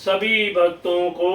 सभी भक्तों को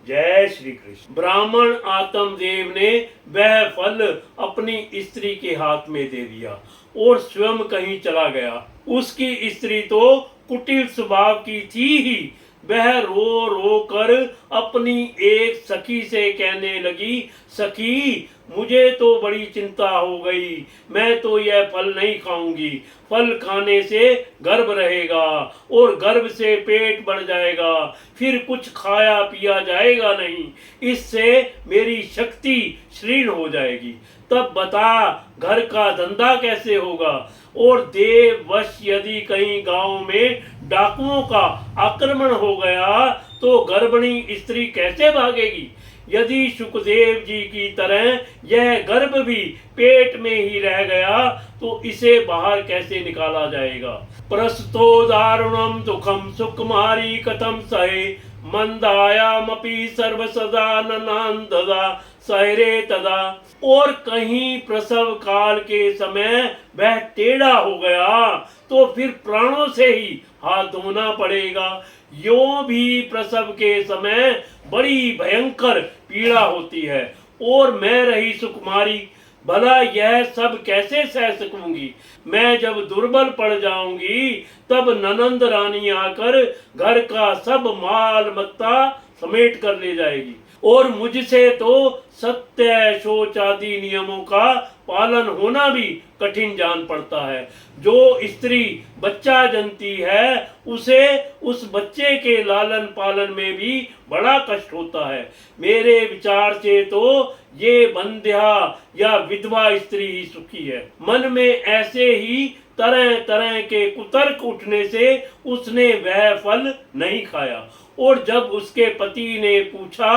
जय श्री कृष्ण। ब्राह्मण आत्मदेव ने वह फल अपनी स्त्री के हाथ में दे दिया और स्वयं कहीं चला गया। उसकी स्त्री तो कुटिल स्वभाव की थी ही। वह रो रो कर अपनी एक सखी से कहने लगी, सखी मुझे तो बड़ी चिंता हो गई, मैं तो यह फल नहीं खाऊंगी। फल खाने से गर्भ रहेगा और गर्भ से पेट बढ़ जाएगा, फिर कुछ खाया पिया जाएगा नहीं, इससे मेरी शक्ति क्षीण हो जाएगी। तब बता घर का धंधा कैसे होगा। और देववश यदि कहीं गांव में डाकुओं का आक्रमण हो गया तो गर्भिणी स्त्री कैसे भागेगी। यदि सुखदेव जी की तरह यह गर्भ भी पेट में ही रह गया तो इसे बाहर कैसे निकाला जाएगा। प्रस्तुतो दारुणम दुखम सुकुमारी कथम सहे, मंदायामपि सर्व सदा ननांददा सहरे तदा। और कहीं प्रसव काल के समय वह टेढ़ा हो गया तो फिर प्राणों से ही हाथ धोना पड़ेगा। यो भी प्रसव के समय बड़ी भयंकर पीड़ा होती है और मैं रही सुकुमारी, भला यह सब कैसे सह सकूंगी। मैं जब दुर्बल पड़ जाऊंगी तब ननंद रानी आकर घर का सब माल मत्ता समेट कर ले जाएगी और मुझसे तो सत्य शौच आदि नियमों का पालन होना भी कठिन जान पड़ता है। जो स्त्री बच्चा जनती है उसे उस बच्चे के लालन पालन में भी बड़ा कष्ट होता है। मेरे विचार से तो ये बंध्या या विधवा स्त्री ही सुखी है। मन में ऐसे ही तरह तरह के कुतर्क उठने से उसने वह फल नहीं खाया और जब उसके पति ने पूछा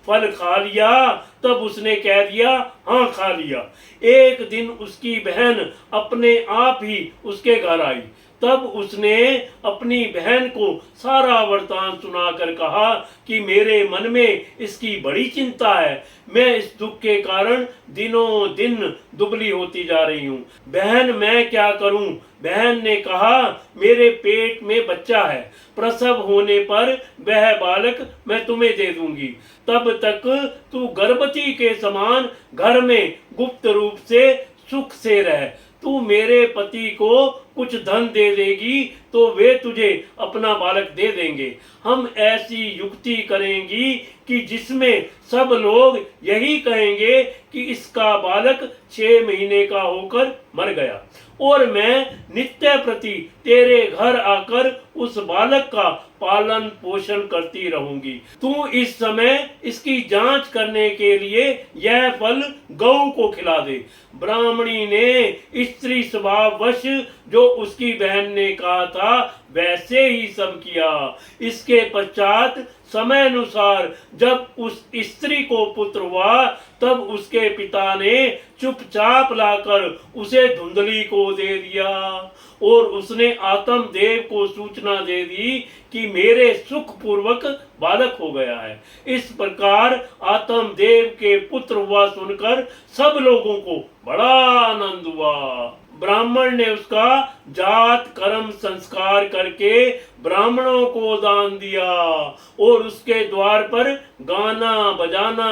फल खा लिया तब उसने कह दिया हाँ खा लिया। एक दिन उसकी बहन अपने आप ही उसके घर आई। तब उसने अपनी बहन को सारा वृतांत सुनाकर कहा कि मेरे मन में इसकी बड़ी चिंता है, मैं इस दुख के कारण दिनों दिन दुबली होती जा रही हूँ। बहन मैं क्या करूँ। बहन ने कहा मेरे पेट में बच्चा है, प्रसव होने पर वह बालक मैं तुम्हें दे दूंगी, तब तक तू गर्भवती के समान घर में गुप्त रूप से सुख से रह। तू मेरे पति को कुछ धन दे देगी तो वे तुझे अपना बालक दे देंगे। हम ऐसी युक्ति करेंगी कि जिसमें सब लोग यही कहेंगे कि इसका बालक 6 महीने का होकर मर गया और मैं नित्य प्रति तेरे घर आकर उस बालक का पालन पोषण करती रहूंगी। तू इस समय इसकी जांच करने के लिए यह फल गौ को खिला दे। ब्राह्मणी ने स्त्री स्वभाववश जो उसकी बहन ने कहा था वैसे ही सब किया। इसके पश्चात समय अनुसार जब उस स्त्री को पुत्र हुआ तब उसके पिता ने चुपचाप लाकर उसे धुंधली को दे दिया और उसने आत्मदेव को सूचना दे दी कि मेरे सुख पूर्वक बालक हो गया है। इस प्रकार आत्मदेव के पुत्र हुआ सुनकर सब लोगों को बड़ा आनंद हुआ। ब्राह्मण ने उसका जात कर्म संस्कार करके ब्राह्मणों को दान दिया और उसके द्वार पर गाना बजाना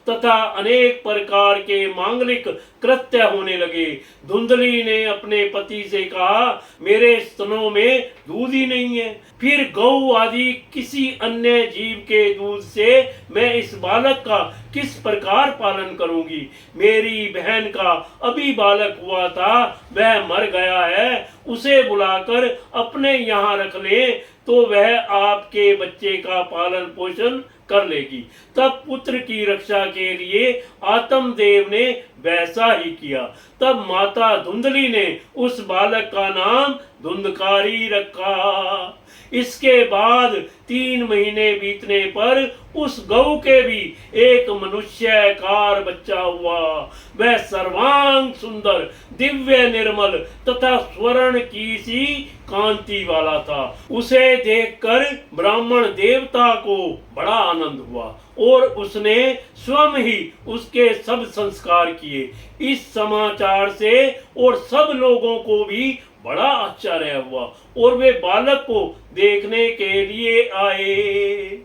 तथा अनेक प्रकार के मांगलिक कृत्य होने लगे। धुंधली ने अपने पति से कहा मेरे स्तनों में दूध ही नहीं है, फिर गौ आदि किसी अन्य जीव के दूध से मैं इस बालक का किस प्रकार पालन करूंगी। मेरी बहन का अभी बालक हुआ था वह मर गया है, उसे बुलाकर अपने यहाँ रख ले तो वह आपके बच्चे का पालन पोषण कर लेगी। तब पुत्र की रक्षा के लिए आत्मदेव ने वैसा ही किया। तब माता धुंधली ने उस बालक का नाम धुंधकारी रखा। इसके बाद 3 महीने बीतने पर उस गौ के भी एक मनुष्यकार बच्चा हुआ। वह सर्वांग सुंदर, दिव्य निर्मल तथा स्वर्ण की सी कांति वाला था। उसे देखकर ब्राह्मण देवता को बड़ा आनंद हुआ और उसने स्वयं ही उसके सब संस्कार किए। इस समाचार से और सब लोगों को भी बड़ा आश्चर्य हुआ और वे बालक को देखने के लिए आए।